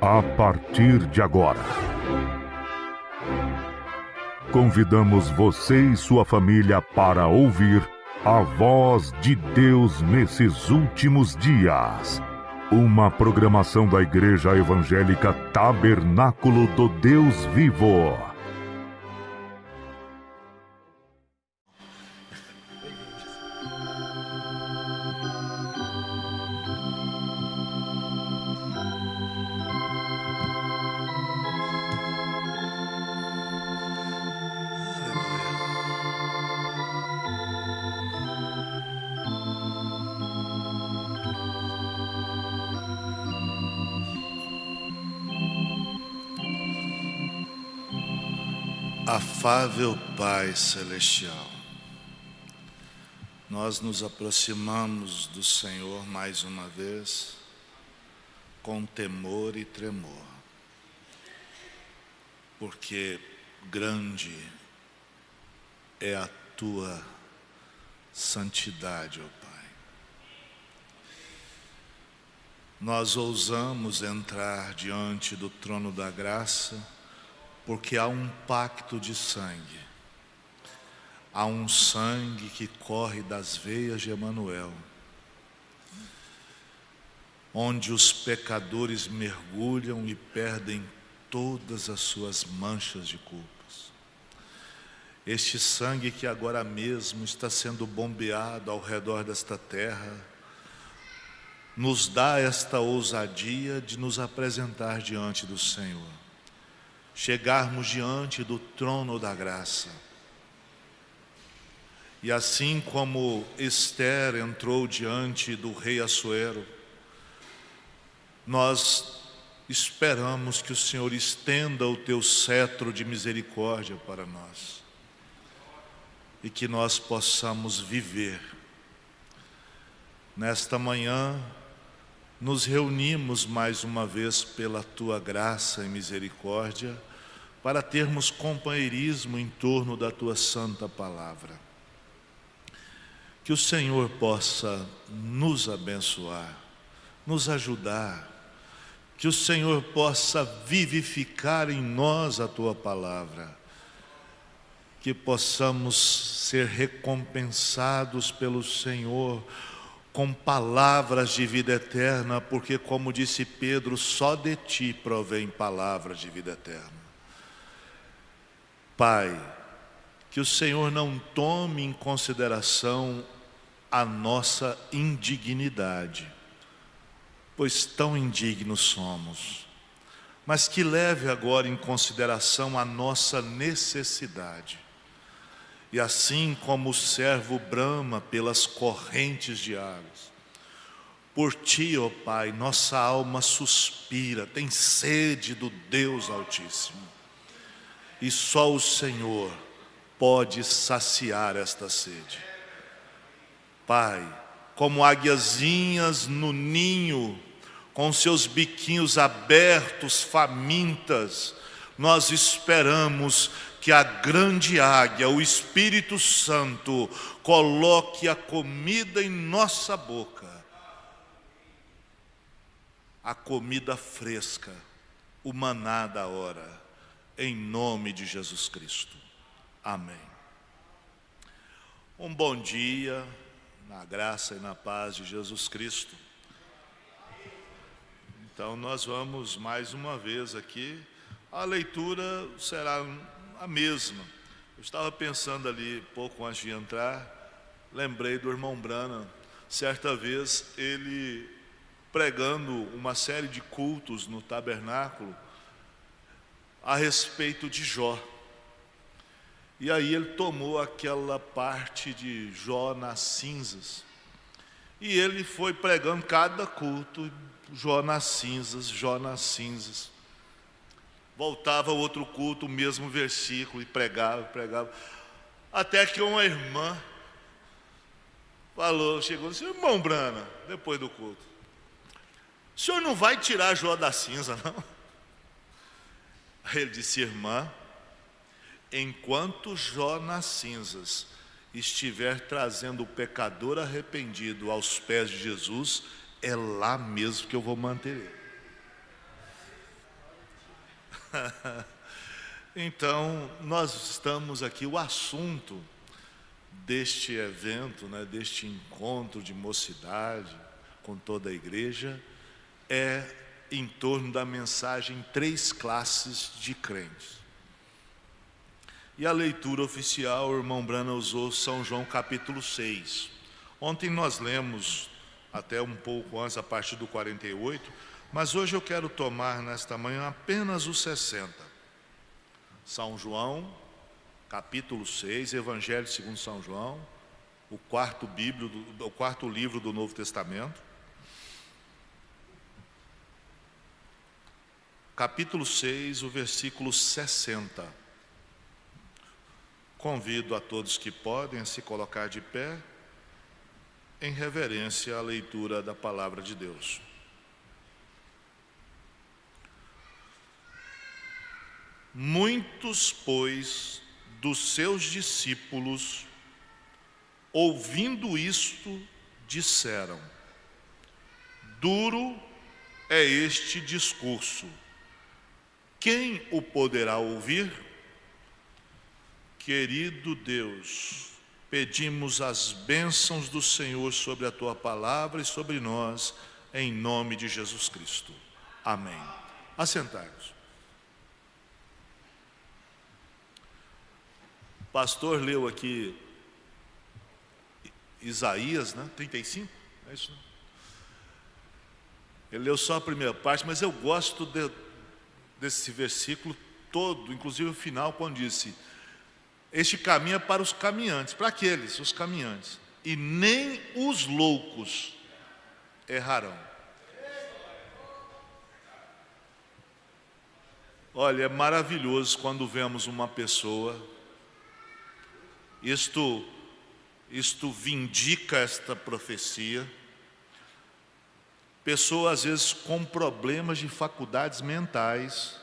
A partir de agora, convidamos você e sua família para ouvir a voz de Deus nesses últimos dias. Uma programação da Igreja Evangélica Tabernáculo do Deus Vivo. Afável Pai Celestial, nós nos aproximamos do Senhor mais uma vez, com temor e tremor, porque grande é a Tua santidade, ó Pai. Nós ousamos entrar diante do trono da graça, porque há um pacto de sangue, há um sangue que corre das veias de Emanuel, onde os pecadores mergulham e perdem todas as suas manchas de culpas. Este sangue que agora mesmo está sendo bombeado ao redor desta terra, nos dá esta ousadia de nos apresentar diante do Senhor. Chegarmos diante do trono da graça. E assim como Esther entrou diante do rei Assuero, nós esperamos que o Senhor estenda o Teu cetro de misericórdia para nós, e que nós possamos viver. Nesta manhã, nos reunimos mais uma vez pela Tua graça e misericórdia, para termos companheirismo em torno da Tua santa palavra. Que o Senhor possa nos abençoar, nos ajudar, que o Senhor possa vivificar em nós a Tua palavra, que possamos ser recompensados pelo Senhor com palavras de vida eterna, porque, como disse Pedro, só de Ti provém palavras de vida eterna. Pai, que o Senhor não tome em consideração a nossa indignidade, pois tão indignos somos, mas que leve agora em consideração a nossa necessidade. E assim como o servo brama pelas correntes de águas, por Ti, ó Pai, nossa alma suspira, tem sede do Deus Altíssimo. E só o Senhor pode saciar esta sede. Pai, como águiazinhas no ninho, com seus biquinhos abertos, famintas, nós esperamos que a grande águia, o Espírito Santo, coloque a comida em nossa boca, a comida fresca, o maná da hora, em nome de Jesus Cristo. Amém. Um bom dia, na graça e na paz de Jesus Cristo. Então nós vamos mais uma vez aqui, a leitura será a mesma. Eu estava pensando ali, pouco antes de entrar, lembrei do irmão Branham, certa vez ele pregando uma série de cultos no tabernáculo a respeito de Jó. E aí ele tomou aquela parte de Jó nas cinzas, e ele foi pregando cada culto, Jó nas cinzas, Jó nas cinzas. Voltava outro culto, o mesmo versículo, e pregava. Até que uma irmã chegou e disse: irmão Branham, depois do culto, o senhor não vai tirar Jó da cinza, não? Aí ele disse: irmã, enquanto Jó nas cinzas estiver trazendo o pecador arrependido aos pés de Jesus, é lá mesmo que eu vou manter ele. Então, nós estamos aqui, o assunto deste evento, deste encontro de mocidade com toda a igreja, é em torno da mensagem Três Classes de Crentes. E a leitura oficial, o irmão Brana usou São João capítulo 6. Ontem nós lemos até um pouco antes, a partir do 48, mas hoje eu quero tomar nesta manhã apenas o 60. São João, capítulo 6, Evangelho segundo São João, o quarto livro do Novo Testamento. Capítulo 6, o versículo 60. Convido a todos que podem a se colocar de pé em reverência à leitura da palavra de Deus. Muitos, pois, dos seus discípulos, ouvindo isto, disseram: duro é este discurso, quem o poderá ouvir? Querido Deus, pedimos as bênçãos do Senhor sobre a Tua palavra e sobre nós, em nome de Jesus Cristo. Amém. Assentai-vos. O pastor leu aqui Isaías, 35, é isso? Ele leu só a primeira parte, mas eu gosto desse versículo todo, inclusive o final, quando disse: este caminho é para os caminhantes, para aqueles, os caminhantes, e nem os loucos errarão. Olha, é maravilhoso quando vemos uma pessoa, isto vindica esta profecia, pessoa às vezes com problemas de faculdades mentais,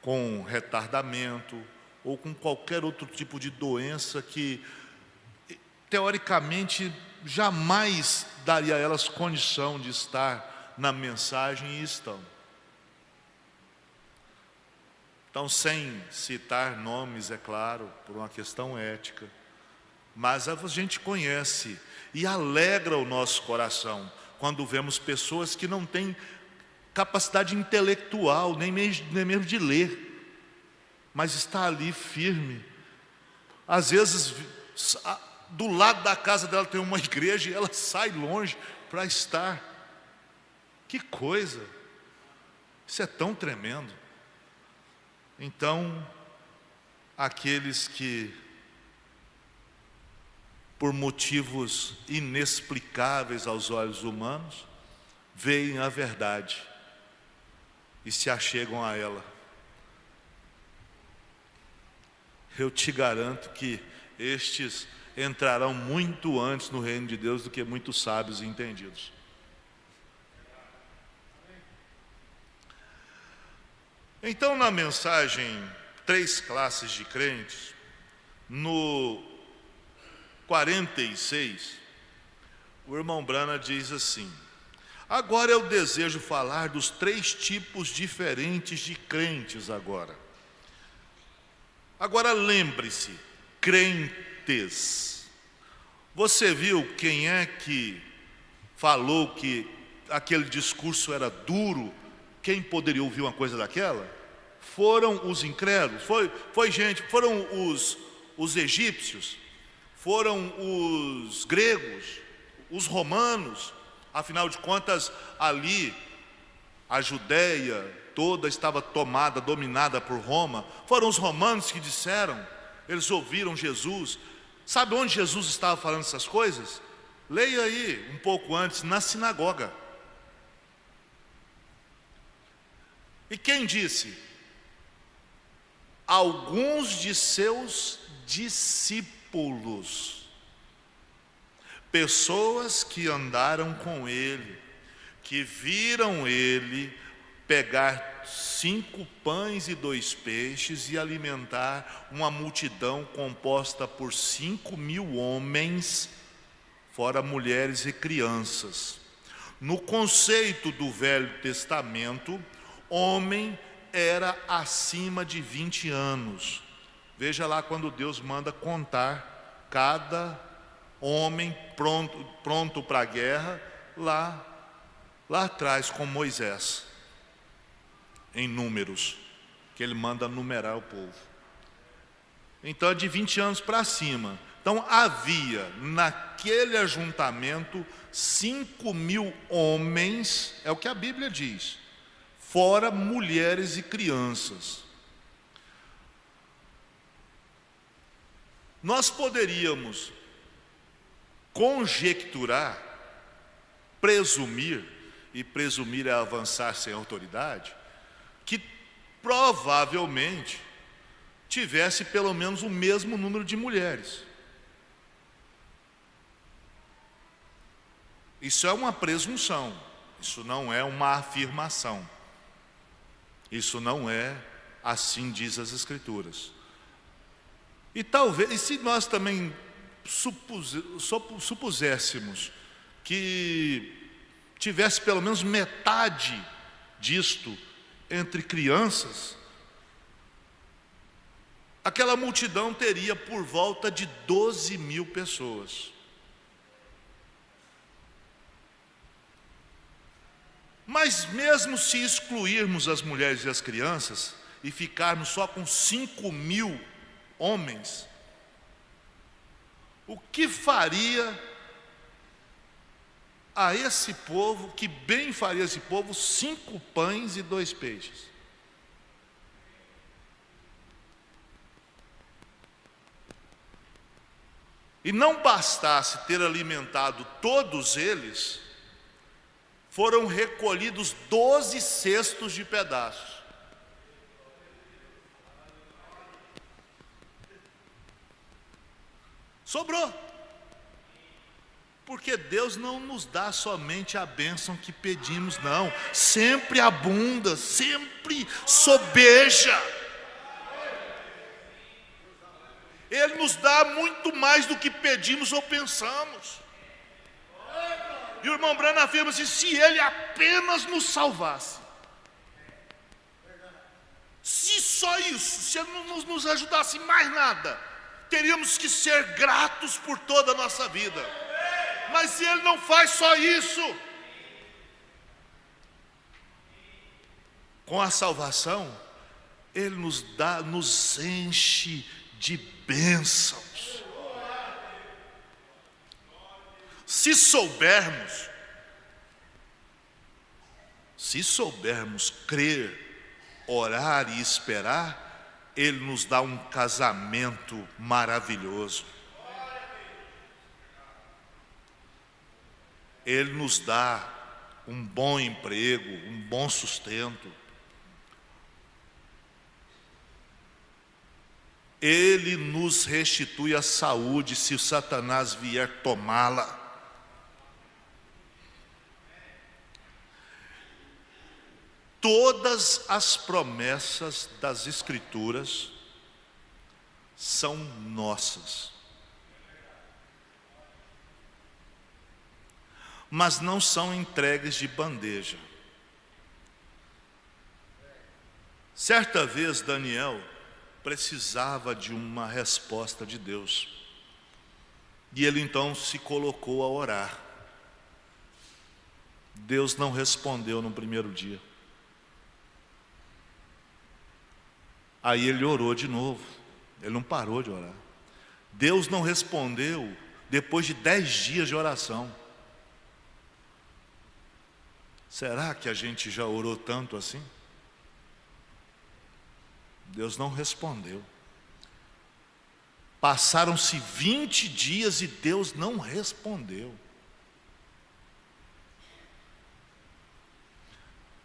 com retardamento, ou com qualquer outro tipo de doença que, teoricamente, jamais daria a elas condição de estar na mensagem, e estão. Então, sem citar nomes, é claro, por uma questão ética, mas a gente conhece e alegra o nosso coração quando vemos pessoas que não têm capacidade intelectual, nem mesmo de ler, mas está ali firme. Às vezes, do lado da casa dela tem uma igreja e ela sai longe para estar. Que coisa! Isso é tão tremendo. Então, aqueles que, por motivos inexplicáveis aos olhos humanos, veem a verdade e se achegam a ela, eu te garanto que estes entrarão muito antes no reino de Deus do que muitos sábios e entendidos. Então, na mensagem Três Classes de Crentes, no 46, o irmão Brana diz assim: agora eu desejo falar dos três tipos diferentes de crentes agora. Agora lembre-se, crentes. Você viu quem é que falou que aquele discurso era duro? Quem poderia ouvir uma coisa daquela? Foram os incrédulos, foram os egípcios, foram os gregos, os romanos. Afinal de contas, ali a Judéia toda estava tomada, dominada por Roma. Foram os romanos que disseram, eles ouviram Jesus. Sabe onde Jesus estava falando essas coisas? Leia aí um pouco antes, na sinagoga. E quem disse? Alguns de seus discípulos, pessoas que andaram com ele, que viram ele pegar 5 pães e 2 peixes e alimentar uma multidão composta por 5.000 homens, fora mulheres e crianças. No conceito do Velho Testamento, homem era acima de 20 anos. Veja lá quando Deus manda contar cada homem pronto para a guerra, lá atrás com Moisés, em Números, que ele manda numerar o povo. Então é de 20 anos para cima. Então havia naquele ajuntamento 5.000 homens, é o que a Bíblia diz, fora mulheres e crianças. Nós poderíamos conjecturar, presumir, e presumir é avançar sem autoridade, que provavelmente tivesse pelo menos o mesmo número de mulheres. Isso é uma presunção, isso não é uma afirmação. Isso não é assim diz as Escrituras. E talvez, e se nós também supuséssemos que tivesse pelo menos metade disto entre crianças, aquela multidão teria por volta de 12.000 pessoas. Mas mesmo se excluirmos as mulheres e as crianças e ficarmos só com 5.000 homens, o que faria a esse povo, que bem faria esse povo, 5 pães e 2 peixes? E não bastasse ter alimentado todos eles, foram recolhidos 12 cestos de pedaços. Sobrou. Porque Deus não nos dá somente a bênção que pedimos, não. Sempre abunda, sempre sobeja. Ele nos dá muito mais do que pedimos ou pensamos. E o irmão Branham afirma assim: se Ele apenas nos salvasse, se só isso, se Ele não nos ajudasse em mais nada, teríamos que ser gratos por toda a nossa vida. Mas se Ele não faz só isso, com a salvação, Ele nos enche de bênçãos. Se soubermos crer, orar e esperar, Ele nos dá um casamento maravilhoso. Ele nos dá um bom emprego, um bom sustento. Ele nos restitui a saúde se o Satanás vier tomá-la. Todas as promessas das Escrituras são nossas, mas não são entregues de bandeja. Certa vez Daniel precisava de uma resposta de Deus, e ele então se colocou a orar. Deus não respondeu no primeiro dia. Aí ele orou de novo, ele não parou de orar. Deus não respondeu depois de 10 dias de oração. Será que a gente já orou tanto assim? Deus não respondeu. Passaram-se 20 dias e Deus não respondeu.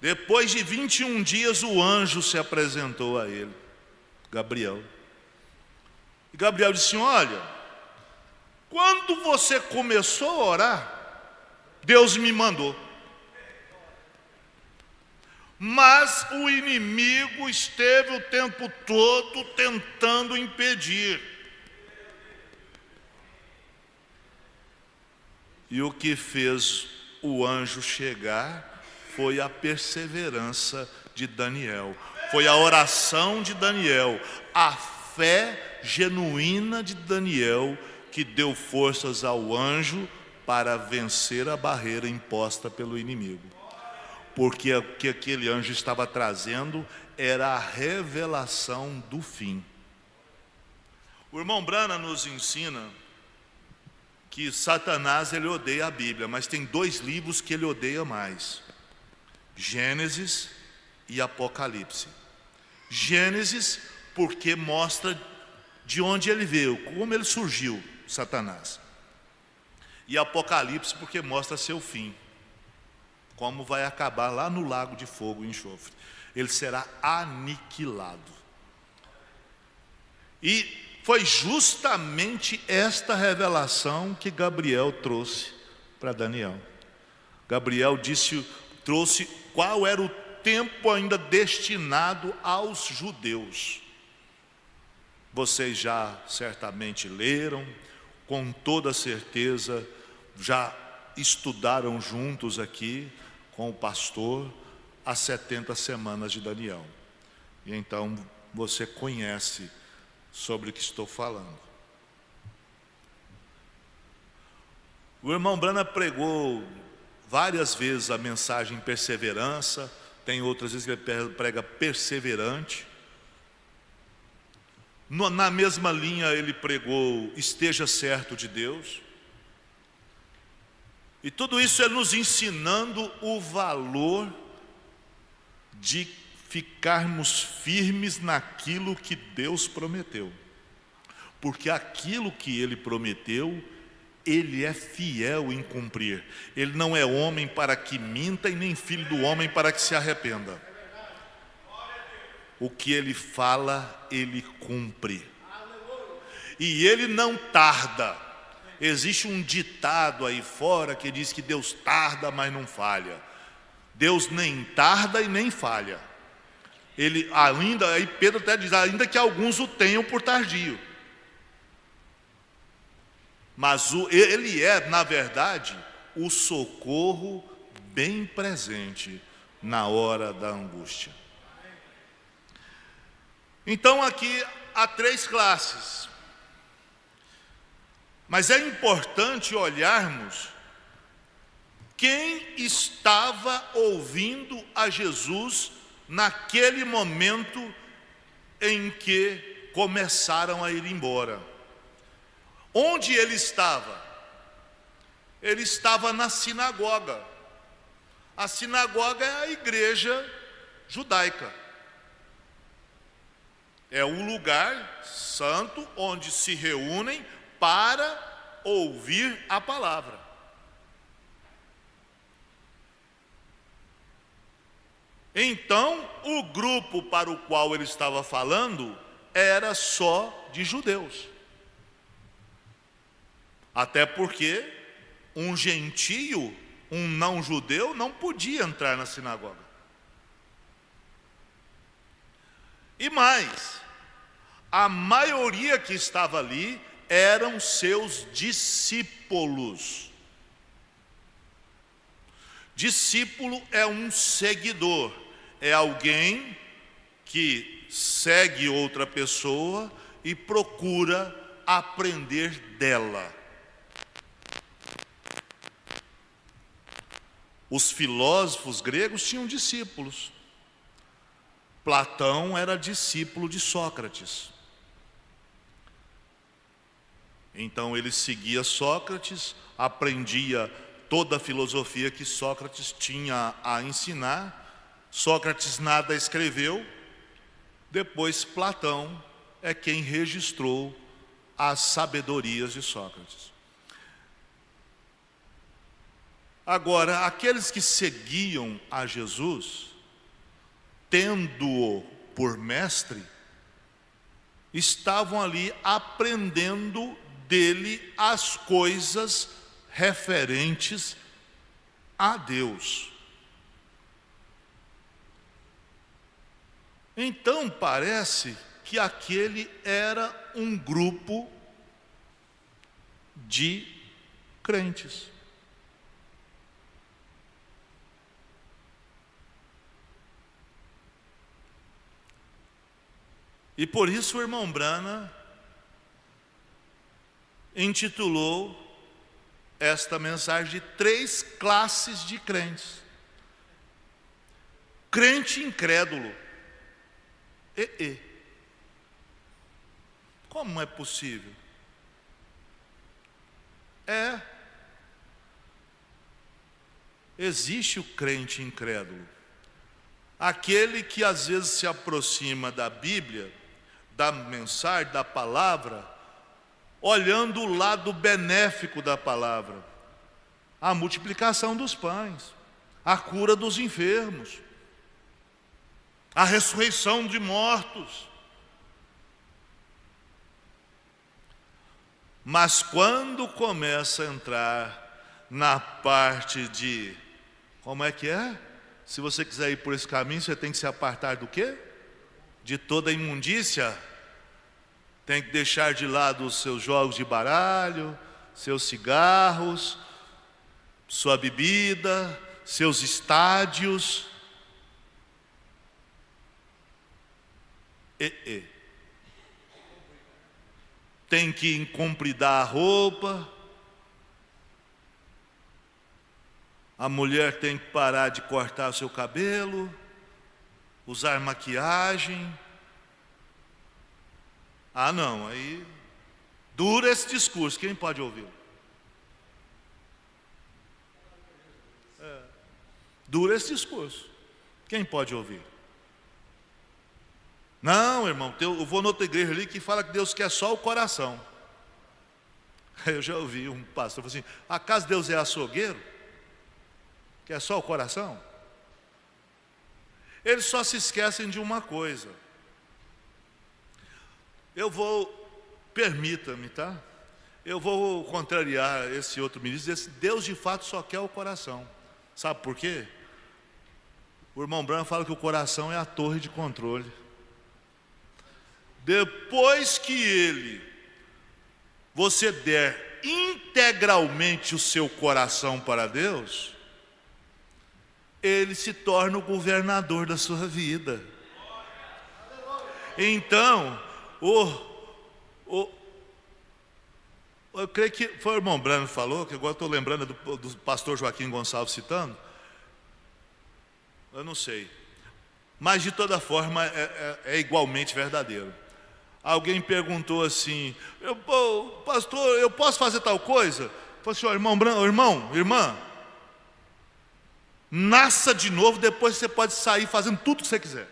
Depois de 21 dias, o anjo se apresentou a ele, Gabriel. E Gabriel disse: olha, quando você começou a orar, Deus me mandou. Mas o inimigo esteve o tempo todo tentando impedir. E o que fez o anjo chegar foi a perseverança de Daniel, foi a oração de Daniel, a fé genuína de Daniel que deu forças ao anjo para vencer a barreira imposta pelo inimigo. Porque o que aquele anjo estava trazendo era a revelação do fim. O irmão Branham nos ensina que Satanás ele odeia a Bíblia, mas tem 2 livros que ele odeia mais: Gênesis e Apocalipse. Gênesis porque mostra de onde ele veio, como ele surgiu, Satanás. E Apocalipse porque mostra seu fim, como vai acabar lá no lago de fogo e enxofre. Ele será aniquilado. E foi justamente esta revelação que Gabriel trouxe para Daniel. Gabriel trouxe qual era o tempo ainda destinado aos judeus. Vocês já certamente leram, com toda certeza, já estudaram juntos aqui com o pastor as 70 semanas de Daniel. E então você conhece sobre o que estou falando. O irmão Branham pregou várias vezes a mensagem perseverança, tem outras vezes que ele prega perseverante. Na mesma linha ele pregou esteja certo de Deus. E tudo isso é nos ensinando o valor de ficarmos firmes naquilo que Deus prometeu. Porque aquilo que Ele prometeu, Ele é fiel em cumprir. Ele não é homem para que minta e nem filho do homem para que se arrependa. O que Ele fala, Ele cumpre. E Ele não tarda. Existe um ditado aí fora que diz que Deus tarda, mas não falha. Deus nem tarda e nem falha. Ele ainda, aí Pedro até diz, ainda que alguns o tenham por tardio. Mas ele é, na verdade, o socorro bem presente na hora da angústia. Então aqui há 3 classes. Mas é importante olharmos quem estava ouvindo a Jesus naquele momento em que começaram a ir embora. Onde ele estava? Ele estava na sinagoga. A sinagoga é a igreja judaica. É o lugar santo onde se reúnem para ouvir a palavra. Então, o grupo para o qual ele estava falando era só de judeus. Até porque um gentio, um não judeu, não podia entrar na sinagoga. E mais, a maioria que estava ali eram seus discípulos. Discípulo é um seguidor, é alguém que segue outra pessoa e procura aprender dela. Os filósofos gregos tinham discípulos. Platão era discípulo de Sócrates. Então ele seguia Sócrates, aprendia toda a filosofia que Sócrates tinha a ensinar. Sócrates nada escreveu. Depois Platão é quem registrou as sabedorias de Sócrates. Agora, aqueles que seguiam a Jesus, tendo-o por mestre, estavam ali aprendendo dele as coisas referentes a Deus. Então parece que aquele era um grupo de crentes. E por isso o irmão Brana intitulou esta mensagem de 3 classes de crentes. Crente incrédulo. Como é possível? Existe o crente incrédulo. Aquele que às vezes se aproxima da Bíblia, da mensagem, da palavra, olhando o lado benéfico da palavra, a multiplicação dos pães, a cura dos enfermos, a ressurreição de mortos. Mas quando começa a entrar na parte de, como é que é? Se você quiser ir por esse caminho, você tem que se apartar do quê? De toda imundícia. Tem que deixar de lado os seus jogos de baralho, seus cigarros, sua bebida, seus estádios. Tem que encompridar a roupa. A mulher tem que parar de cortar o seu cabelo, usar maquiagem. Não, aí dura esse discurso, quem pode ouvir? Dura esse discurso, quem pode ouvir? Não, irmão, eu vou noutra igreja ali que fala que Deus quer só o coração. Eu já ouvi um pastor falar assim: acaso Deus é açougueiro? Quer só o coração? Eles só se esquecem de uma coisa. Permita-me, tá? Eu vou contrariar esse outro ministro, dizer: Deus de fato só quer o coração. Sabe por quê? O irmão Branco fala que o coração é a torre de controle. Depois que você der integralmente o seu coração para Deus, Ele se torna o governador da sua vida. Então, eu creio que foi o irmão Brano que falou, que agora estou lembrando do pastor Joaquim Gonçalves citando. Eu não sei. Mas de toda forma é igualmente verdadeiro. Alguém perguntou assim: pastor, eu posso fazer tal coisa? Eu falei assim: irmã, nasça de novo, depois você pode sair fazendo tudo que você quiser.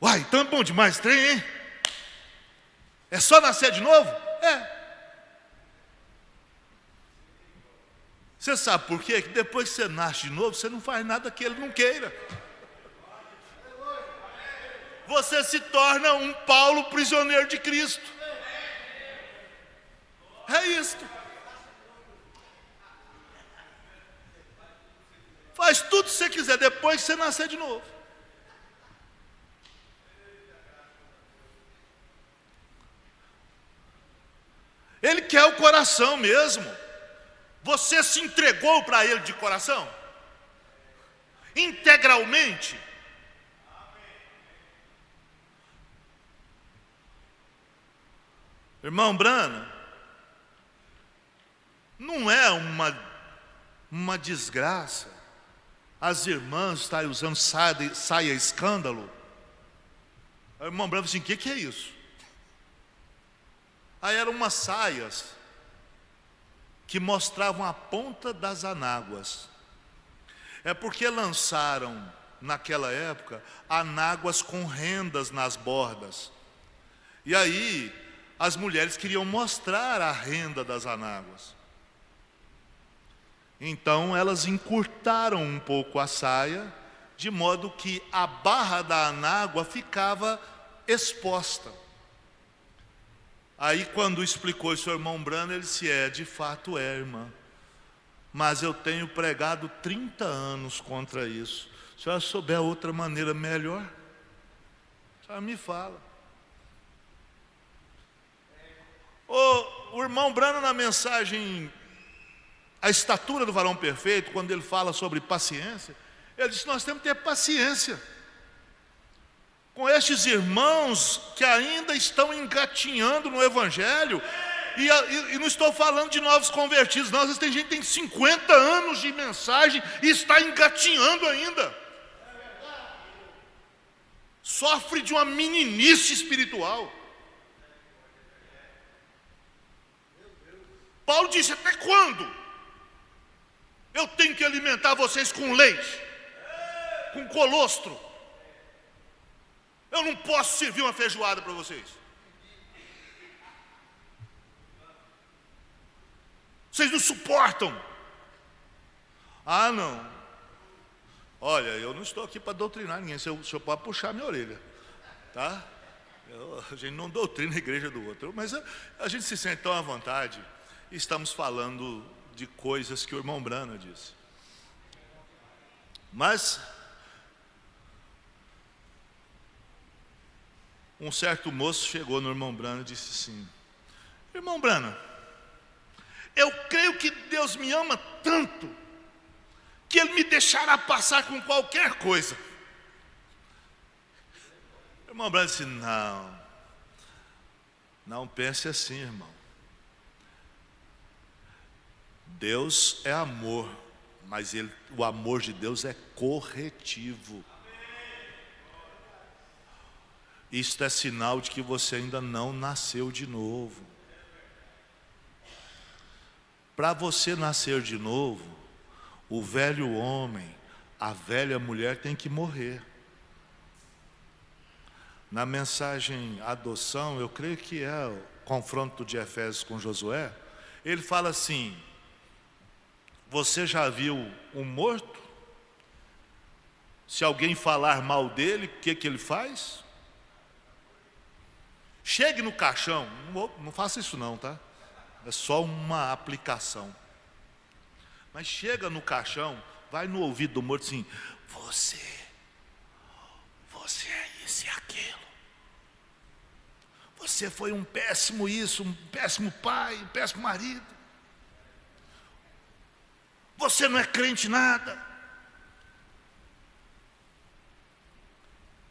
Uai, então é bom demais, trem, hein? É só nascer de novo? Você sabe por quê? Que depois que você nasce de novo, você não faz nada que Ele não queira. Você se torna um Paulo prisioneiro de Cristo. É isto. Faz tudo que você quiser depois que você nascer de novo. Ele quer o coração mesmo. Você se entregou para Ele de coração? Integralmente? Irmão Brana, não é uma desgraça as irmãs estarem usando saia escândalo? O irmão Brana falou assim: o que é isso? Aí eram umas saias que mostravam a ponta das anáguas. É porque lançaram, naquela época, anáguas com rendas nas bordas. E aí, as mulheres queriam mostrar a renda das anáguas. Então, elas encurtaram um pouco a saia, de modo que a barra da anágua ficava exposta. Aí quando explicou isso ao irmão Brano, ele disse: de fato irmã, mas eu tenho pregado 30 anos contra isso. Se a senhora souber outra maneira melhor, a senhora me fala. O irmão Brano, na mensagem a estatura do varão perfeito, quando ele fala sobre paciência, ele diz que nós temos que ter paciência com estes irmãos que ainda estão engatinhando no Evangelho. E não estou falando de novos convertidos, não. Às vezes tem gente que tem 50 anos de mensagem e está engatinhando ainda. Sofre de uma meninice espiritual. Paulo disse: até quando eu tenho que alimentar vocês com leite, com colostro? Eu não posso servir uma feijoada para vocês. Vocês não suportam. Ah, não. Olha, eu não estou aqui para doutrinar ninguém. O senhor pode puxar minha orelha, tá? A gente não doutrina a igreja do outro, mas a gente se sente tão à vontade. Estamos falando de coisas que o irmão Brana disse. Mas um certo moço chegou no irmão Brana e disse assim: irmão Brana, eu creio que Deus me ama tanto que Ele me deixará passar com qualquer coisa. O irmão Brana disse: não pense assim, irmão. Deus é amor, mas o amor de Deus é corretivo. Isto é sinal de que você ainda não nasceu de novo. Para você nascer de novo, o velho homem, a velha mulher tem que morrer. Na mensagem adoção, eu creio que é o confronto de Efésios com Josué, ele fala assim: você já viu um morto? Se alguém falar mal dele, o que ele faz? Chegue no caixão, não faça isso não, tá? É só uma aplicação. Mas chega no caixão, vai no ouvido do morto assim: você é isso e aquilo. Você foi um péssimo isso, um péssimo pai, um péssimo marido. Você não é crente nada.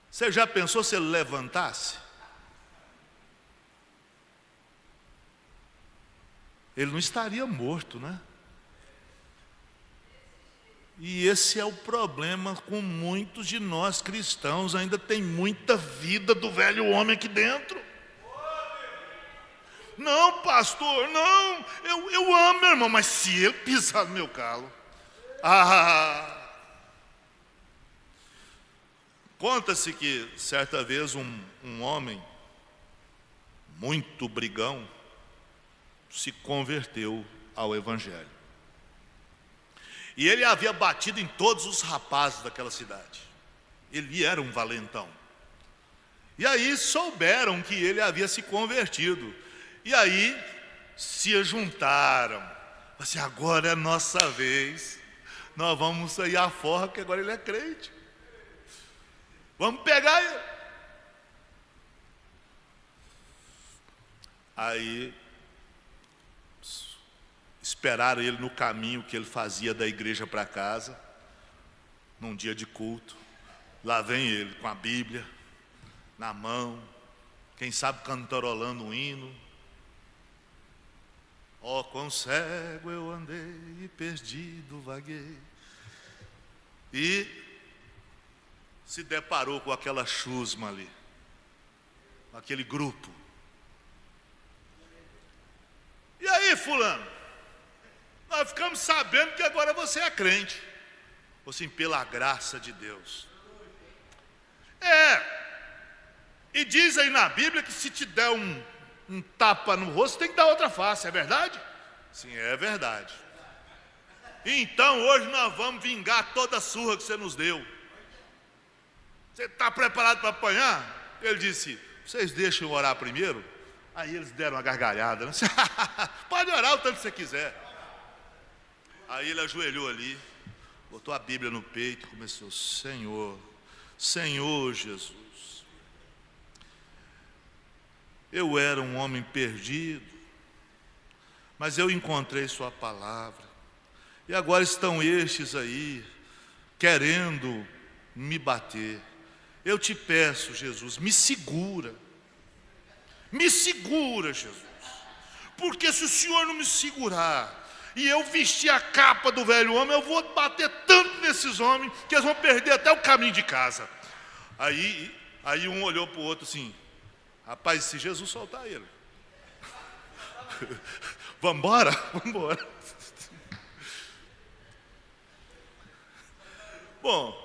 Você já pensou se ele levantasse? Ele não estaria morto, né? E esse é o problema com muitos de nós cristãos. Ainda tem muita vida do velho homem aqui dentro. Não, pastor, não. Eu amo meu irmão, mas se ele pisar no meu calo. Conta-se que certa vez um homem muito brigão se converteu ao Evangelho. E ele havia batido em todos os rapazes daquela cidade. Ele era um valentão. E aí souberam que ele havia se convertido. E aí se juntaram. Assim: agora é a nossa vez. Nós vamos sair à forra, que agora ele é crente. Vamos pegar ele. Aí esperaram ele no caminho que ele fazia da igreja para casa, num dia de culto. Lá vem ele com a Bíblia na mão, quem sabe cantarolando um hino. Ó, quão cego eu andei e perdido vaguei. E se deparou com aquela chusma ali, aquele grupo. E aí, fulano? Nós ficamos sabendo que agora você é crente. Assim, pela graça de Deus. E diz aí na Bíblia que se te der um tapa no rosto, tem que dar outra face, é verdade? Sim, é verdade. Então hoje nós vamos vingar toda a surra que você nos deu. Você está preparado para apanhar? Ele disse: vocês deixam eu orar primeiro? Aí eles deram uma gargalhada, né? Pode orar o tanto que você quiser. Aí ele ajoelhou ali, botou a Bíblia no peito e começou: Senhor, Senhor Jesus, eu era um homem perdido, mas eu encontrei sua palavra, E agora estão estes aí, querendo me bater. Eu te peço, Jesus, me segura. Me segura, Jesus. Porque se o Senhor não me segurar, e eu vestir a capa do velho homem, eu vou bater tanto nesses homens, que eles vão perder até o caminho de casa. Aí um olhou para o outro assim, rapaz, se Jesus soltar ele. Vamos embora? Vamos embora. Bom,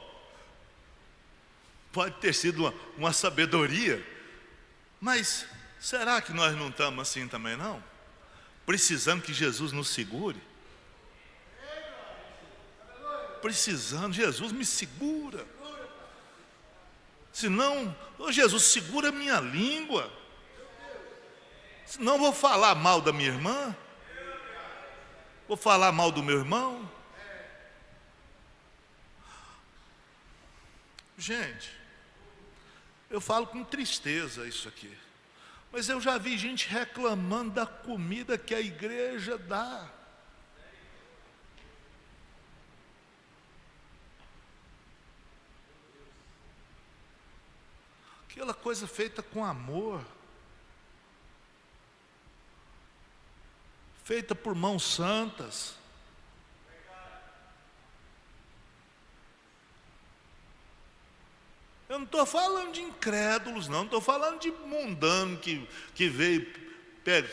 pode ter sido uma sabedoria, mas será que nós não estamos assim também não? Precisando que Jesus nos segure? Precisando, Jesus me segura. Senão, Jesus, segura minha língua. Senão vou falar mal da minha irmã. Vou falar mal do meu irmão. Gente, eu falo com tristeza isso aqui. Mas eu já vi gente reclamando da comida que a igreja dá. Aquela coisa feita com amor. Feita por mãos santas. Eu não estou falando de incrédulos, não estou falando de mundano que veio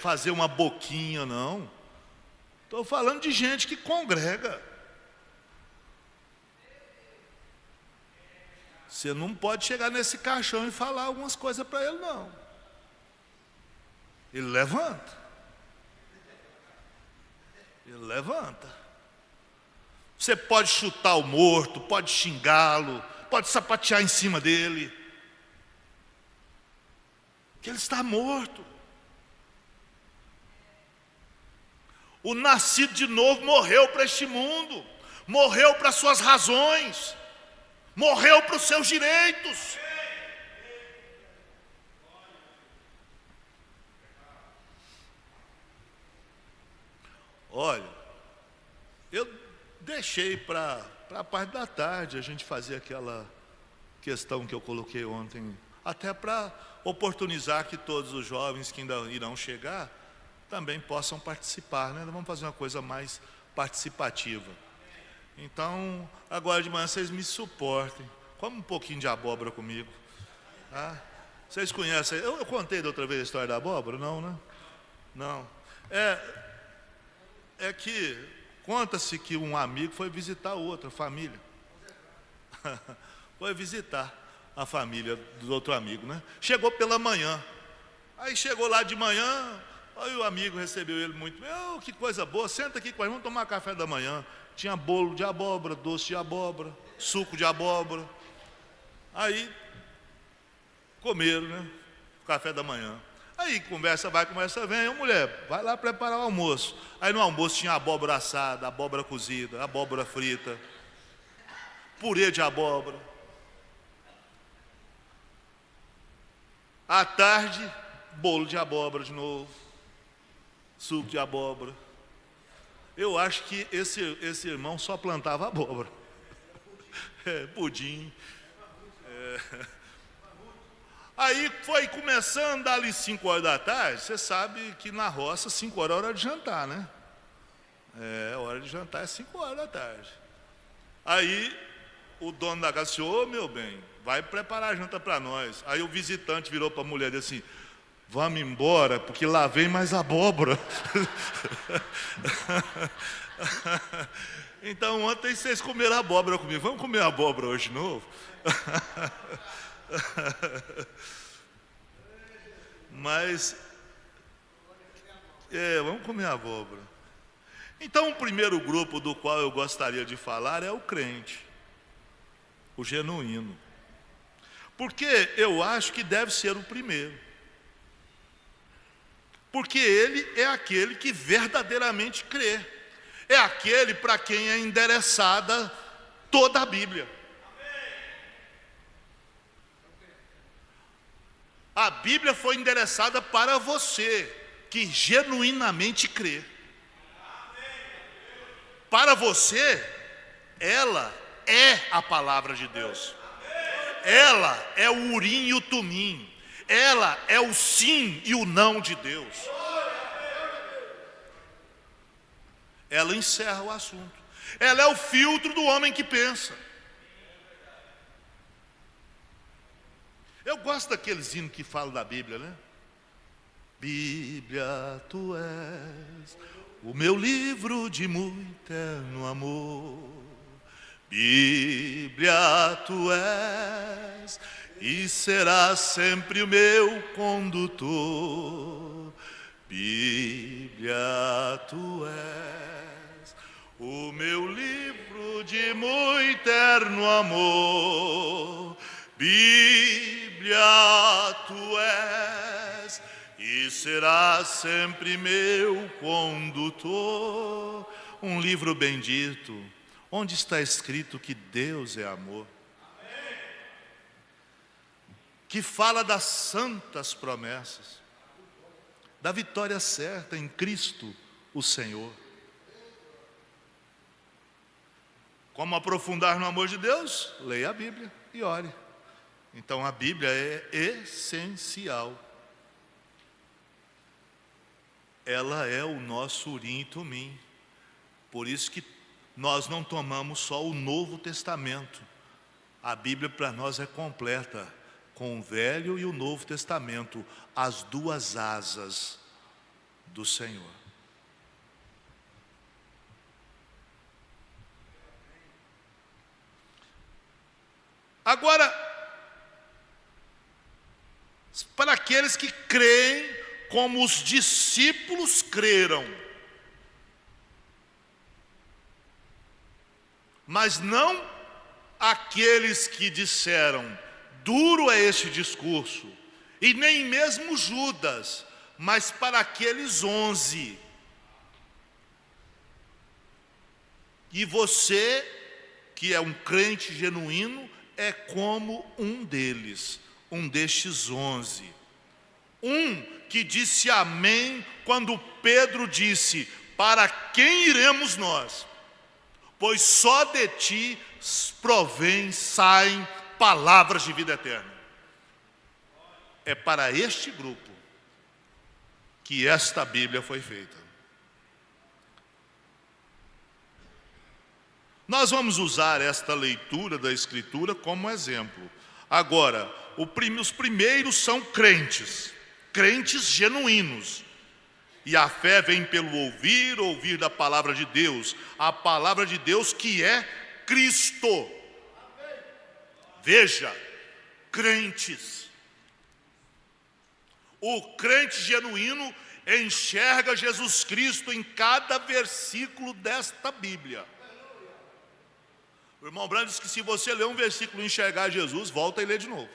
fazer uma boquinha, não. Estou falando de gente que congrega. Você não pode chegar nesse caixão e falar algumas coisas para ele, não. Ele levanta. Ele levanta. Você pode chutar o morto, pode xingá-lo, pode sapatear em cima dele, que ele está morto. O nascido de novo morreu para este mundo, morreu para suas razões, morreu para os seus direitos. Olha, eu deixei para a parte da tarde a gente fazer aquela questão que eu coloquei ontem, até para oportunizar que todos os jovens que ainda irão chegar também possam participar, né? Vamos fazer uma coisa mais participativa. Então, agora de manhã vocês me suportem, come um pouquinho de abóbora comigo, tá? Vocês conhecem, eu contei da outra vez a história da abóbora? Não, né? Não. É que conta-se que um amigo foi visitar outra família. Foi visitar a família do outro amigo, né? Chegou pela manhã. Aí chegou lá de manhã, aí o amigo recebeu ele muito bem. Oh, que coisa boa, senta aqui com a gente, vamos tomar café da manhã. Tinha bolo de abóbora, doce de abóbora, suco de abóbora. Aí comeram, né? Café da manhã. Aí conversa vai, conversa vem, mulher, vai lá preparar o almoço. Aí no almoço tinha abóbora assada, abóbora cozida, abóbora frita, purê de abóbora. À tarde, bolo de abóbora de novo, suco de abóbora. Eu acho que esse irmão só plantava abóbora. Pudim. Aí foi começando ali 5 horas da tarde. Você sabe que na roça 5 horas é hora de jantar, né? Hora de jantar é 5 horas da tarde. Aí o dono da casa disse: ô meu bem, vai preparar a janta para nós. Aí o visitante virou para a mulher e disse assim: vamos embora, porque lá vem mais abóbora. Então ontem vocês comeram abóbora comigo, vamos comer abóbora hoje de novo? Mas vamos comer abóbora. Então o primeiro grupo do qual eu gostaria de falar é o crente, o genuíno, porque eu acho que deve ser o primeiro, porque ele é aquele que verdadeiramente crê, é aquele para quem é endereçada toda a Bíblia. A Bíblia foi endereçada para você que genuinamente crê, para você, ela é a palavra de Deus. Ela é o urim e o tumim. Ela é o sim e o não de Deus. Ela encerra o assunto. Ela é o filtro do homem que pensa. Eu gosto daqueles hinos que falam da Bíblia, né? Bíblia, tu és o meu livro de muito eterno amor. Bíblia, tu és e serás sempre o meu condutor. Bíblia, tu és o meu livro de muito eterno amor. Bíblia, tu és e serás sempre meu condutor. Um livro bendito, onde está escrito que Deus é amor, que fala das santas promessas, da vitória certa em Cristo o Senhor. Como aprofundar no amor de Deus? Leia a Bíblia e ore. Então a Bíblia é essencial. Ela é o nosso urim e tumim. Por isso que nós não tomamos só o Novo Testamento. A Bíblia para nós é completa, com o Velho e o Novo Testamento, as duas asas do Senhor. Agora, para aqueles que creem como os discípulos creram, mas não aqueles que disseram, duro é este discurso, e nem mesmo Judas, mas para aqueles 11. E você, que é um crente genuíno, é como um deles, um destes 11. Um que disse amém quando Pedro disse, para quem iremos nós? Pois só de ti provém, saem palavras de vida eterna. É para este grupo que esta Bíblia foi feita. Nós vamos usar esta leitura da Escritura como exemplo. Agora, os primeiros são crentes, crentes genuínos. E a fé vem pelo ouvir, ouvir da palavra de Deus. A palavra de Deus que é Cristo. Veja, crentes. O crente genuíno enxerga Jesus Cristo em cada versículo desta Bíblia. O irmão Branco diz que se você ler um versículo e enxergar Jesus, volta e lê de novo.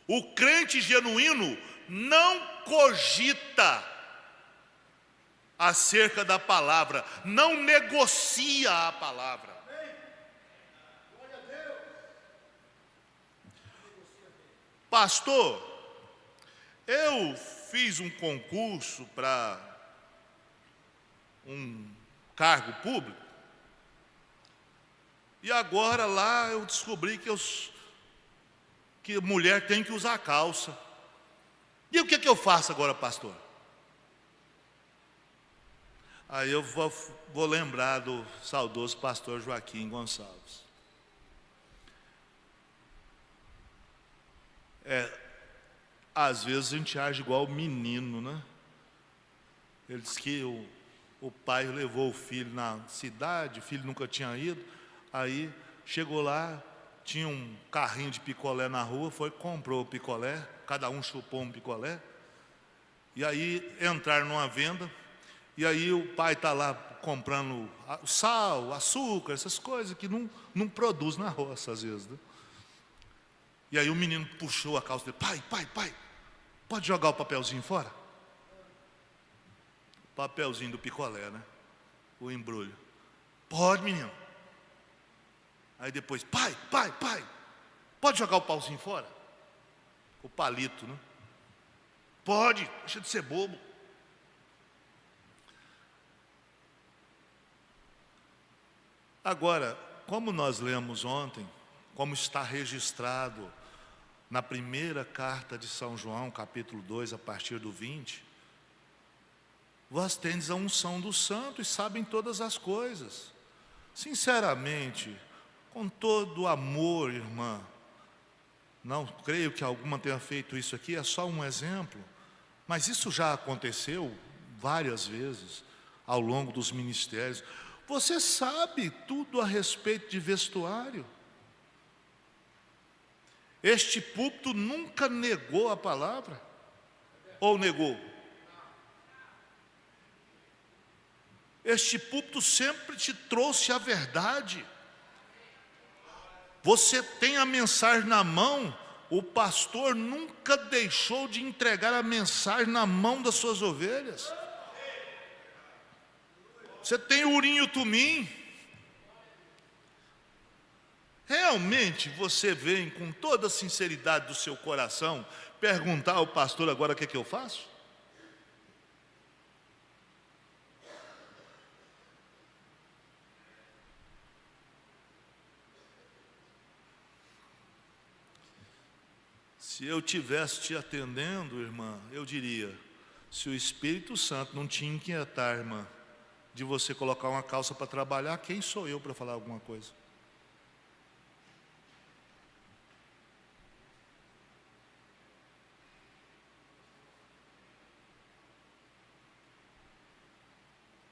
O crente genuíno não cogita acerca da palavra, não negocia a palavra. Pastor, eu fiz um concurso para um cargo público e agora lá eu descobri que mulher tem que usar calça. E o que eu faço agora, pastor? Aí eu vou lembrar do saudoso pastor Joaquim Gonçalves. Às vezes a gente age igual o menino, né? Ele disse que o pai levou o filho na cidade, o filho nunca tinha ido, aí chegou lá, tinha um carrinho de picolé na rua, comprou o picolé, cada um chupou um picolé, e aí entraram numa venda, e aí o pai está lá comprando sal, açúcar, essas coisas que não produz na roça às vezes, né? E aí o menino puxou a calça dele, pai, pode jogar o papelzinho fora? O papelzinho do picolé, né? O embrulho. Pode, menino. Aí depois, pai, pode jogar o pauzinho fora? O palito, né? Pode, deixa de ser bobo. Agora, como nós lemos ontem, como está registrado na primeira carta de São João, capítulo 2, a partir do 20, vós tendes a unção do Santo e sabem todas as coisas. Sinceramente, com todo amor, irmã, não creio que alguma tenha feito isso aqui, é só um exemplo, mas isso já aconteceu várias vezes ao longo dos ministérios. Você sabe tudo a respeito de vestuário. Este púlpito nunca negou a palavra, ou negou? Este púlpito sempre te trouxe a verdade. Você tem a mensagem na mão, o pastor nunca deixou de entregar a mensagem na mão das suas ovelhas. Você tem o urim e o tumim. Realmente você vem com toda a sinceridade do seu coração perguntar ao pastor agora o que é que eu faço? Se eu tivesse te atendendo, irmã, eu diria, se o Espírito Santo não te inquietar, irmã, de você colocar uma calça para trabalhar, quem sou eu para falar alguma coisa?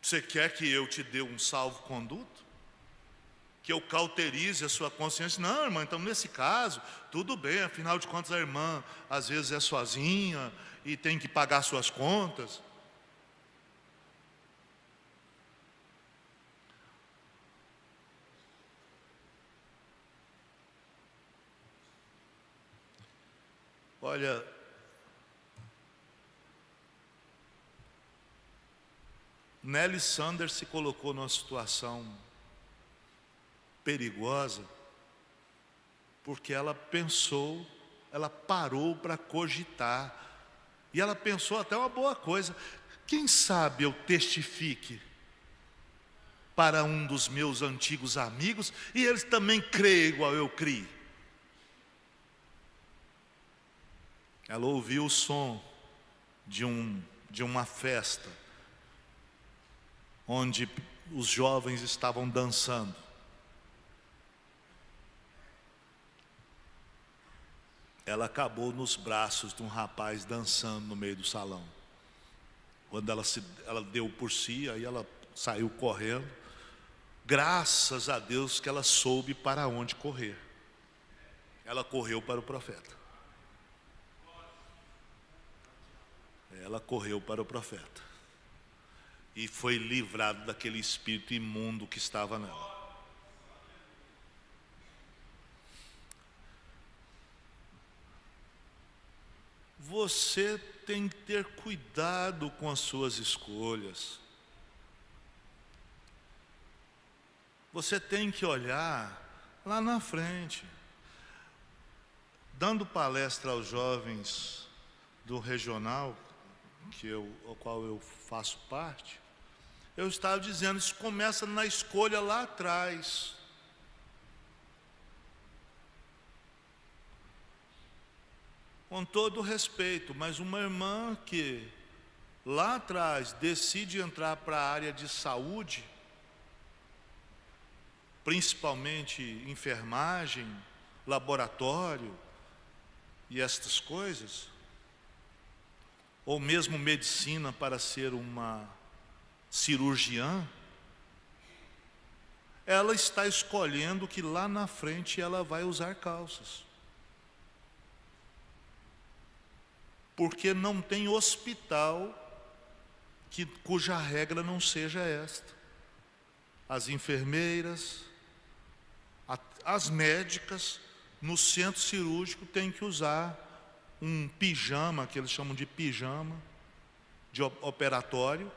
Você quer que eu te dê um salvo-conduto? Que eu cauterize a sua consciência? Não, irmã, então nesse caso, tudo bem, afinal de contas a irmã às vezes é sozinha e tem que pagar suas contas. Olha, Nelly Sanders se colocou numa situação perigosa, porque ela pensou, ela parou para cogitar, e ela pensou até uma boa coisa: quem sabe eu testifique para um dos meus antigos amigos, e eles também creem igual eu criei. Ela ouviu o som de uma festa, onde os jovens estavam dançando. Ela acabou nos braços de um rapaz dançando no meio do salão. Quando ela deu por si, aí ela saiu correndo. Graças a Deus que ela soube para onde correr. Ela correu para o profeta. Ela correu para o profeta. E foi livrada daquele espírito imundo que estava nela. Você tem que ter cuidado com as suas escolhas. Você tem que olhar lá na frente. Dando palestra aos jovens do regional, ao qual eu faço parte, eu estava dizendo, isso começa na escolha lá atrás. Com todo respeito, mas uma irmã que lá atrás decide entrar para a área de saúde, principalmente enfermagem, laboratório e estas coisas, ou mesmo medicina para ser uma cirurgiã, ela está escolhendo que lá na frente ela vai usar calças. Porque não tem hospital cuja regra não seja esta. As enfermeiras, as médicas, no centro cirúrgico têm que usar um pijama, que eles chamam de pijama, de operatório,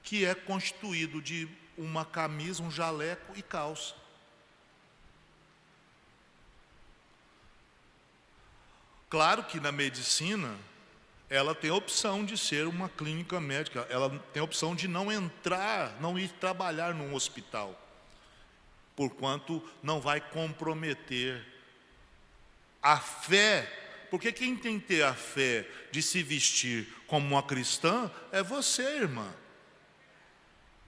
que é constituído de uma camisa, um jaleco e calça. Claro que na medicina, ela tem a opção de ser uma clínica médica, ela tem a opção de não entrar, não ir trabalhar num hospital. porquanto não vai comprometer a fé. Porque quem tem que ter a fé de se vestir como uma cristã é você, irmã.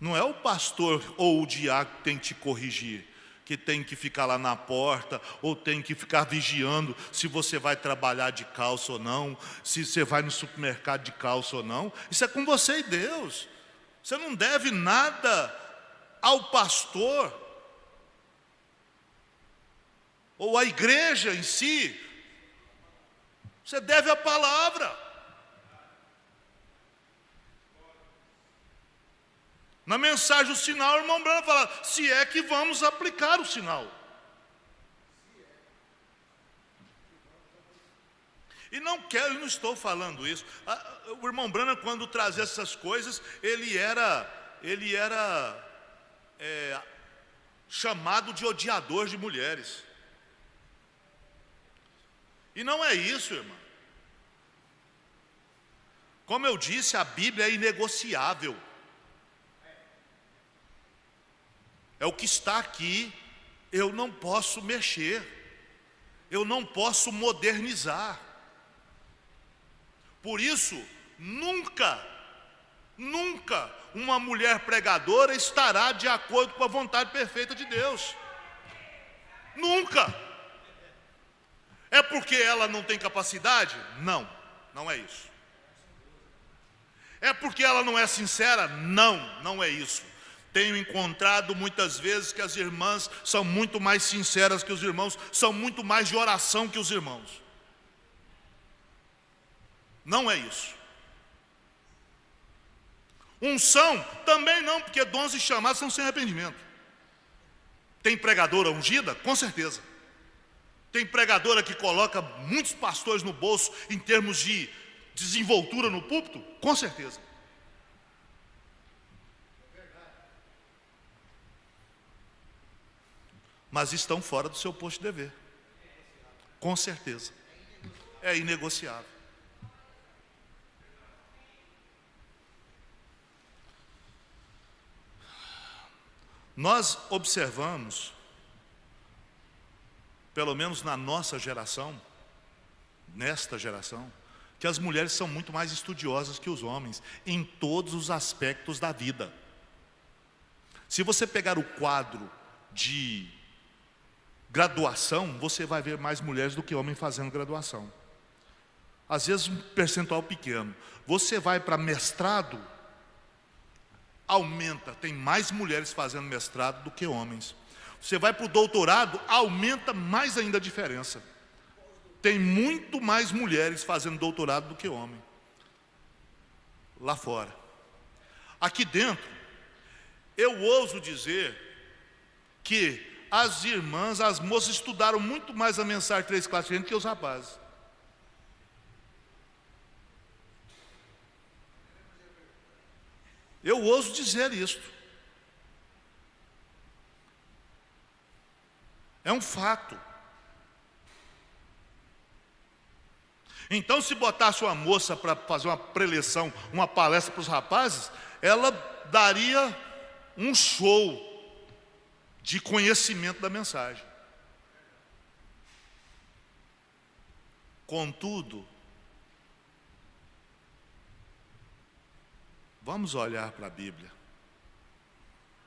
Não é o pastor ou o diácono que tem que te corrigir, que tem que ficar lá na porta, ou tem que ficar vigiando se você vai trabalhar de calça ou não, se você vai no supermercado de calça ou não. Isso é com você e Deus. Você não deve nada ao pastor ou à igreja em si. Você deve a palavra. Na mensagem do sinal, o irmão Branham fala, se é que vamos aplicar o sinal. E não estou falando isso. O irmão Branham, quando trazia essas coisas, ele era chamado de odiador de mulheres. E não é isso, irmão. Como eu disse, a Bíblia é inegociável. É o que está aqui, eu não posso mexer, eu não posso modernizar. Por isso, nunca uma mulher pregadora estará de acordo com a vontade perfeita de Deus. Nunca. É porque ela não tem capacidade? Não, não é isso. É porque ela não é sincera? Não, não é isso. Tenho encontrado muitas vezes que as irmãs são muito mais sinceras que os irmãos, são muito mais de oração que os irmãos. Não é isso. Unção também não, porque dons e chamados são sem arrependimento. Tem pregadora ungida? Com certeza. Tem pregadora que coloca muitos pastores no bolso em termos de desenvoltura no púlpito? Com certeza. Mas estão fora do seu posto de dever. Com certeza. É inegociável. Nós observamos, pelo menos na nossa geração, nesta geração, que as mulheres são muito mais estudiosas que os homens, em todos os aspectos da vida. Se você pegar o quadro de graduação, você vai ver mais mulheres do que homens fazendo graduação. Às vezes um percentual pequeno. Você vai para mestrado, aumenta, tem mais mulheres fazendo mestrado do que homens. Você vai para o doutorado, aumenta mais ainda a diferença. Tem muito mais mulheres fazendo doutorado do que homens. Lá fora. Aqui dentro, eu ouso dizer que as irmãs, as moças estudaram muito mais a mensagem 3,4 que os rapazes. Eu ouso dizer isto. É um fato. Então, se botasse uma moça para fazer uma preleção, uma palestra para os rapazes, ela daria um show de conhecimento da mensagem. Contudo, vamos olhar para a Bíblia.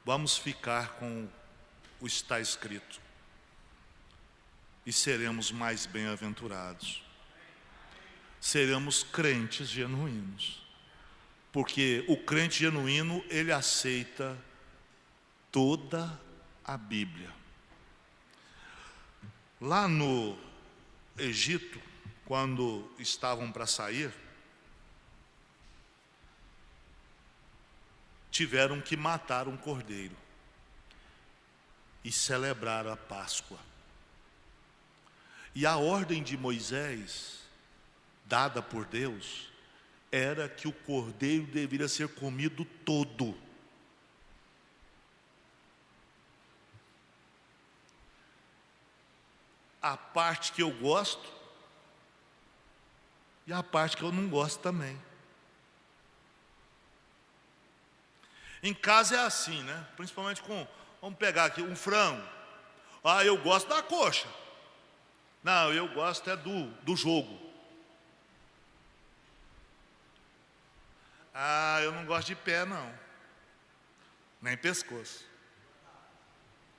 Vamos ficar com o que está escrito. E seremos mais bem-aventurados. Seremos crentes genuínos. Porque o crente genuíno, ele aceita toda a Bíblia. Lá no Egito, quando estavam para sair, tiveram que matar um cordeiro e celebrar a Páscoa. E a ordem de Moisés, dada por Deus, era que o cordeiro deveria ser comido todo. A parte que eu gosto e a parte que eu não gosto também. Em casa é assim, né? Principalmente com Vamos pegar aqui um frango. Ah, eu gosto da coxa. Não, eu gosto é do jogo. Ah, eu não gosto de pé, não. Nem pescoço.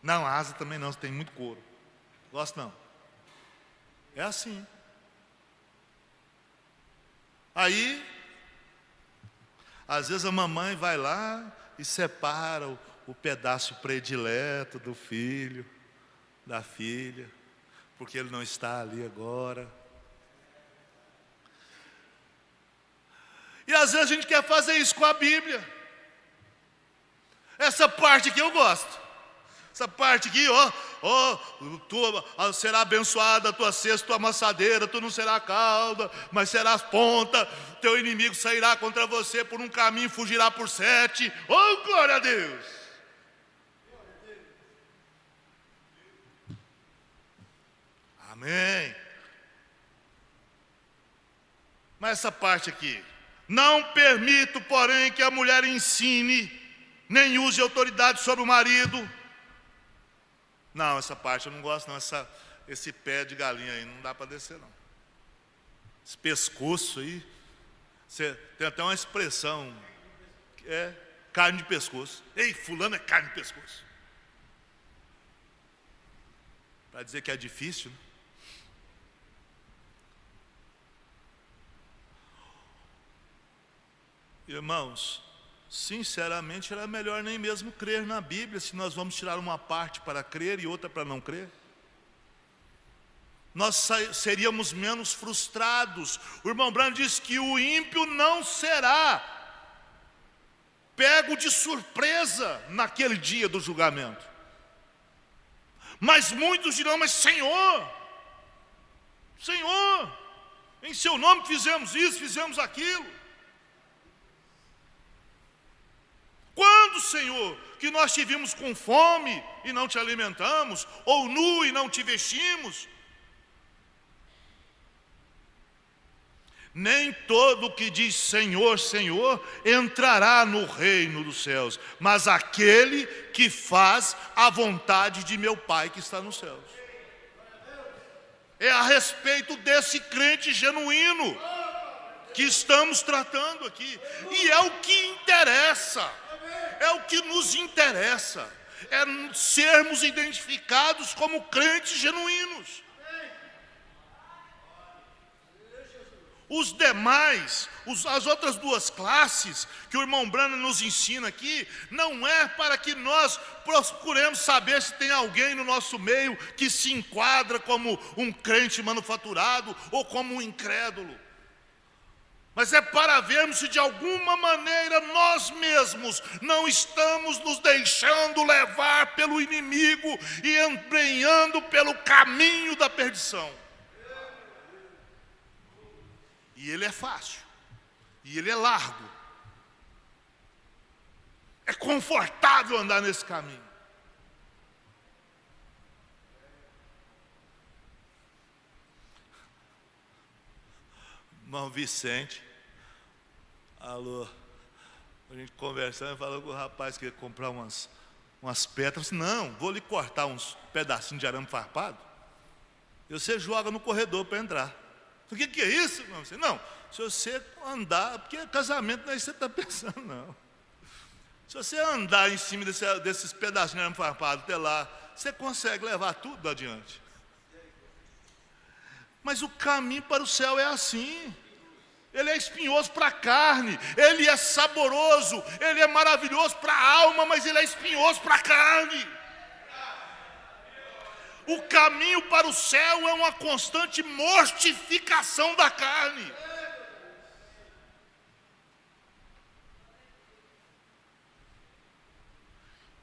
Não, asa também não, tem muito couro. Gosto não. É assim. Aí, às vezes a mamãe vai lá e separa o pedaço predileto do filho, da filha, porque ele não está ali agora. E às vezes a gente quer fazer isso com a Bíblia. Essa parte aqui eu gosto. Essa parte aqui, tu será abençoada a tua cesta, tua amassadeira, tu não será cauda, mas serás ponta, teu inimigo sairá contra você por um caminho, fugirá por 7. Oh, glória a Deus! Amém. Mas essa parte aqui, não permito, porém, que a mulher ensine, nem use autoridade sobre o marido. Não, essa parte eu não gosto não, esse pé de galinha aí, não dá para descer não. Esse pescoço aí, tem até uma expressão, carne de pescoço. Ei, fulano é carne de pescoço. Para dizer que é difícil, né? Irmãos, sinceramente era melhor nem mesmo crer na Bíblia, se nós vamos tirar uma parte para crer e outra para não crer. Nós seríamos menos frustrados. O irmão Branham diz que o ímpio não será pego de surpresa naquele dia do julgamento. Mas muitos dirão, mas Senhor, em seu nome fizemos isso, fizemos aquilo. Quando, Senhor, que nós te vimos com fome e não te alimentamos, ou nu e não te vestimos? Nem todo que diz Senhor, Senhor, entrará no reino dos céus, mas aquele que faz a vontade de meu Pai que está nos céus. É a respeito desse crente genuíno que estamos tratando aqui, e é o que interessa. É o que nos interessa, é sermos identificados como crentes genuínos. Os demais, as outras duas classes que o irmão Branham nos ensina aqui, não é para que nós procuremos saber se tem alguém no nosso meio que se enquadra como um crente manufaturado ou como um incrédulo. Mas é para vermos se de alguma maneira nós mesmos não estamos nos deixando levar pelo inimigo e embrenhando pelo caminho da perdição. E ele é fácil, e ele é largo. É confortável andar nesse caminho. Irmão Vicente, alô, a gente conversando, falou com o rapaz que ia comprar umas pedras. Eu disse, não, vou lhe cortar uns pedacinhos de arame farpado, e você joga no corredor para entrar. O que é isso, irmão? Não, se você andar, porque casamento não é isso que você está pensando, não. Se você andar em cima desses pedacinhos de arame farpado até lá, você consegue levar tudo adiante. Mas o caminho para o céu é assim. Ele é espinhoso para a carne, ele é saboroso, ele é maravilhoso para a alma, mas ele é espinhoso para a carne. O caminho para o céu é uma constante mortificação da carne.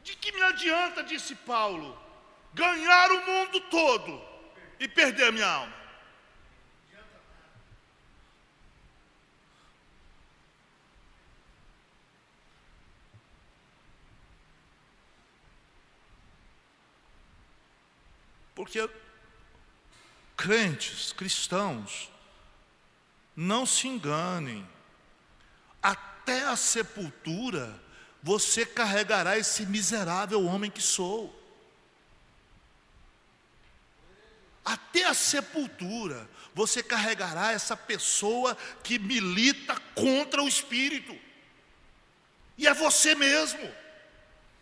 De que me adianta, disse Paulo, ganhar o mundo todo e perder minha alma? Porque crentes, cristãos, não se enganem, até a sepultura você carregará esse miserável homem que sou. Até a sepultura, você carregará essa pessoa que milita contra o Espírito. E é você mesmo.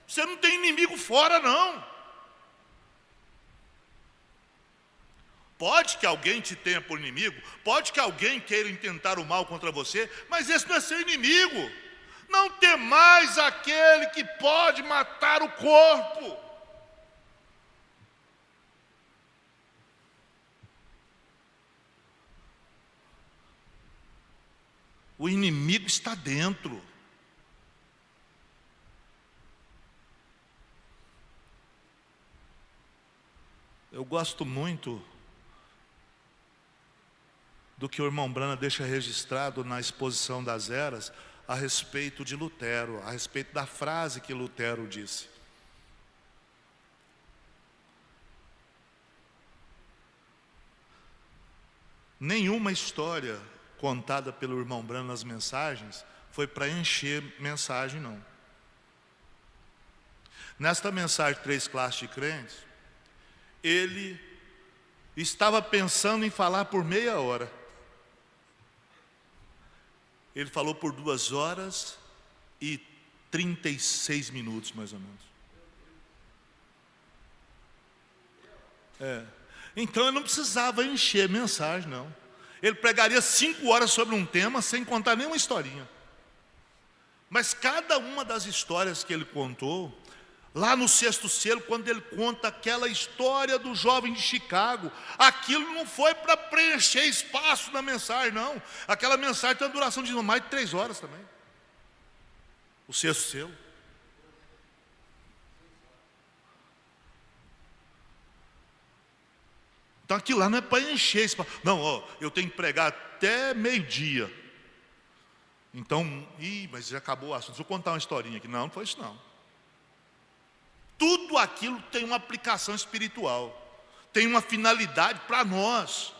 Você não tem inimigo fora, não. Pode que alguém te tenha por inimigo, pode que alguém queira intentar o mal contra você, mas esse não é seu inimigo. Não temais aquele que pode matar o corpo. O inimigo está dentro. Eu gosto muito do que o irmão Brana deixa registrado na exposição das eras a respeito de Lutero, a respeito da frase que Lutero disse. Nenhuma história contada pelo irmão Brana nas mensagens foi para encher mensagem, não. Nesta mensagem, 3 classes de crentes, ele estava pensando em falar por meia hora. Ele falou por 2 horas e 36 minutos, mais ou menos. Então ele não precisava encher mensagem, não. Ele pregaria 5 horas sobre um tema sem contar nenhuma historinha. Mas cada uma das histórias que ele contou, lá no 6º selo, quando ele conta aquela história do jovem de Chicago, aquilo não foi para preencher espaço na mensagem, não. Aquela mensagem tem uma duração de mais de 3 horas também. O 6º selo. Então aquilo lá não é para encher espaço. Não, eu tenho que pregar até meio-dia. Então, mas já acabou o assunto. Deixa eu contar uma historinha aqui. Não foi isso não. Tudo aquilo tem uma aplicação espiritual, tem uma finalidade para nós.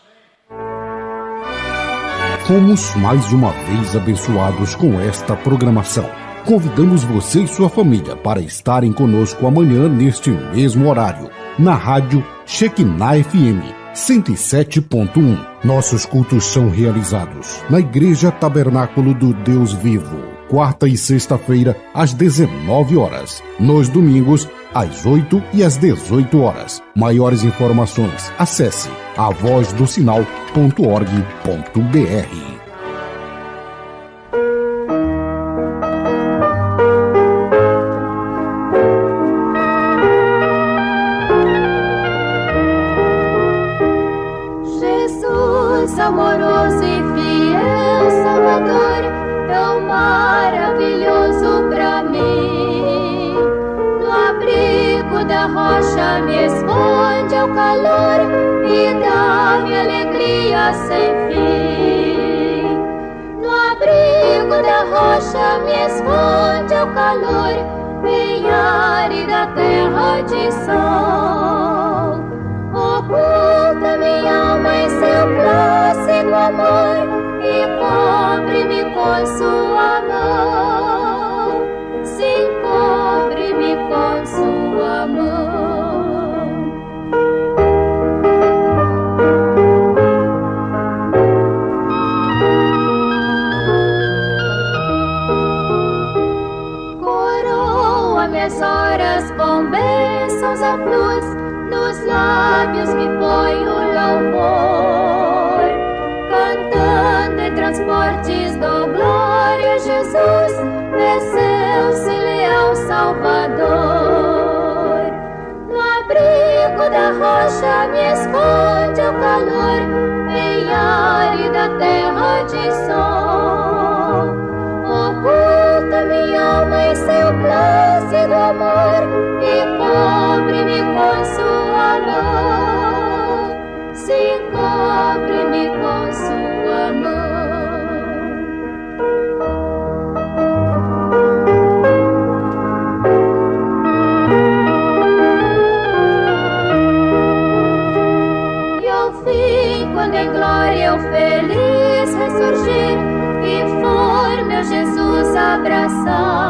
Fomos mais uma vez abençoados com esta programação. Convidamos você e sua família para estarem conosco amanhã neste mesmo horário, na rádio Shekinah FM 107.1. Nossos cultos são realizados na Igreja Tabernáculo do Deus Vivo, quarta e sexta-feira às 19 horas, nos domingos às 8 e às 18 horas. Maiores informações, acesse avozdosinal.org.br. Amoroso e fiel Salvador, tão maravilhoso pra mim. No abrigo da rocha me esconde ao calor e dá-me alegria sem fim. No abrigo da rocha me esconde ao calor, bem árida terra de sol. Oculta minha alma em seu plácido amor e cobre-me com sua mão. Sim, cobre-me com sua mão. Coroa minhas horas com bênçãos à luz, nos lábios me põe o louvor, cantando em transportes dou glória a Jesus, desceu-se leal Salvador. No abrigo da rocha me esconde o calor, em árida terra de sol. Oculta minha alma em seu plácido amor e cobre-me com sua mão. Sim, cobre-me com sua mão. E ao fim, quando em glória eu feliz ressurgir e for meu Jesus abraçar,